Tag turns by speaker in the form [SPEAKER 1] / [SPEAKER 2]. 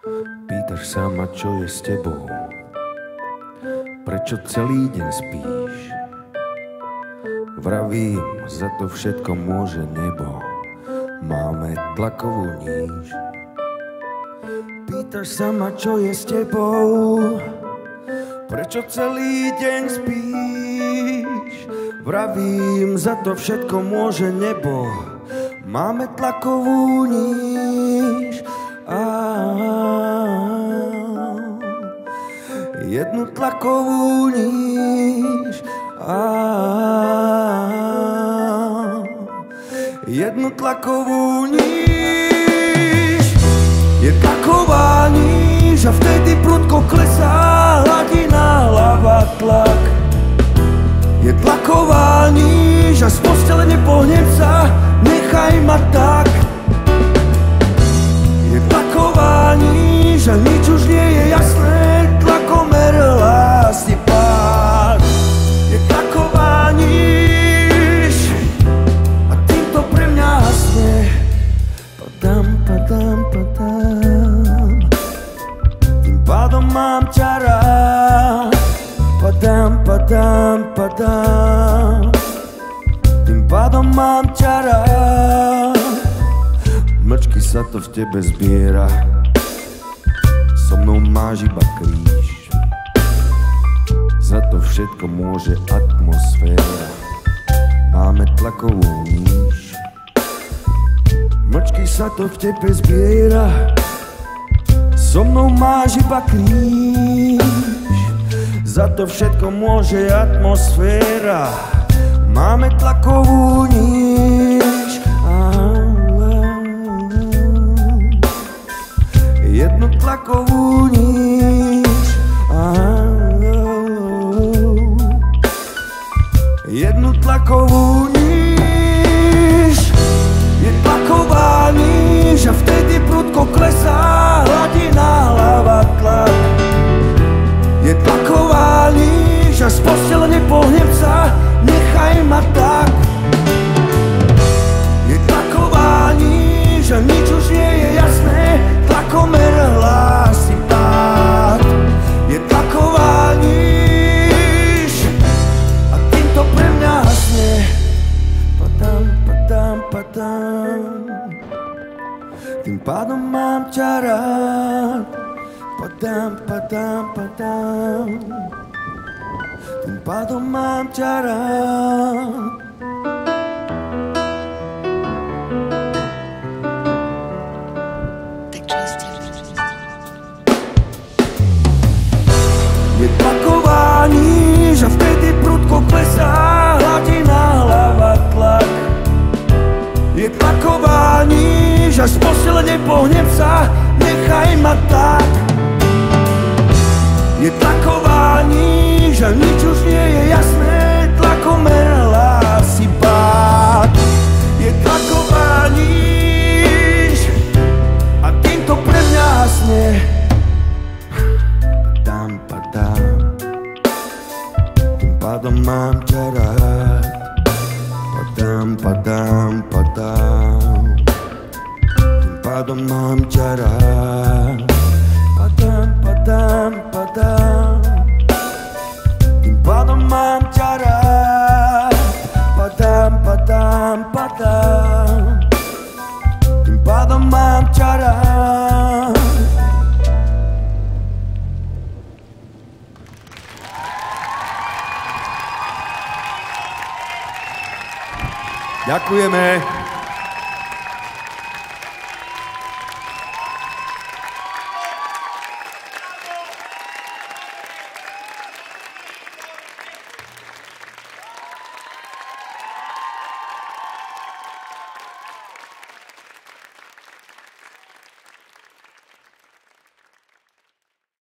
[SPEAKER 1] Pýtaš sa ma, čo je s tebou, prečo celý deň spíš. Vravím, za to všetko môže nebo, máme tlakovú níž. Pýtaš sa ma, čo je s tebou, prečo celý deň spíš. Vravím, za to všetko môže nebo, máme tlakovú níž. Jednu tlakovú níž. Jednu tlakovú níž. Je tlaková níž a vtedy prudko klesá hladina, hlava tlak. Je tlaková níž a z postele nepohnem sa, nechaj ma tak. Je tlaková níž a nič už nie je jasné, tlakomer hlási pád. Je tlaková níž a týmto pre mňa hasne. Padám, padám, padám, tým pádom mám ťa rád. Padám, padám, padám, tým pádom mám ťa rád. Mlčky sa to v tebe zbiera, so mnou máš iba kríž. Za to všetko môže atmosféra, máme tlakovú níž. Mlčky sa to v tebe zbiera, so mnou máš iba kríž. Za to všetko môže atmosféra, máme tlakovú níž. Jednu tlakovú níž. Jednu tlakovú níž. Je tlaková níž a vtedy prudko klesá hladina, hlava tlak. Je tlaková níž a z postele nepohnem sa, nechaj ma tak. Je tlaková níž a nič už nie je jasné, tlakomer hlási pád. Je tlaková níž a týmto pre mňa hasne. Padám, padám, padám, tým pádom mám ťa rád. Padám, padám, padám, tým pádom mám ťa rád. Je tlaková níž a vtedy prudko klesá hladina, hlava tlak. Je tlaková níž a z postele nepohnem sa, nechaj ma tak. Je tlaková níž a nič už nie je jasné, tlakomer hlási pád. Je tlaková níž a týmto pre mňa hasne. Padám, padám, tým pádom mám ťa rád. Padám, padám, padám, tým pádom mám ťa rád. Padám, padám, padám, tým pádom mám ťa rád. Padám, padám, padám, tým pádom mám ťa rád. Ďakujeme.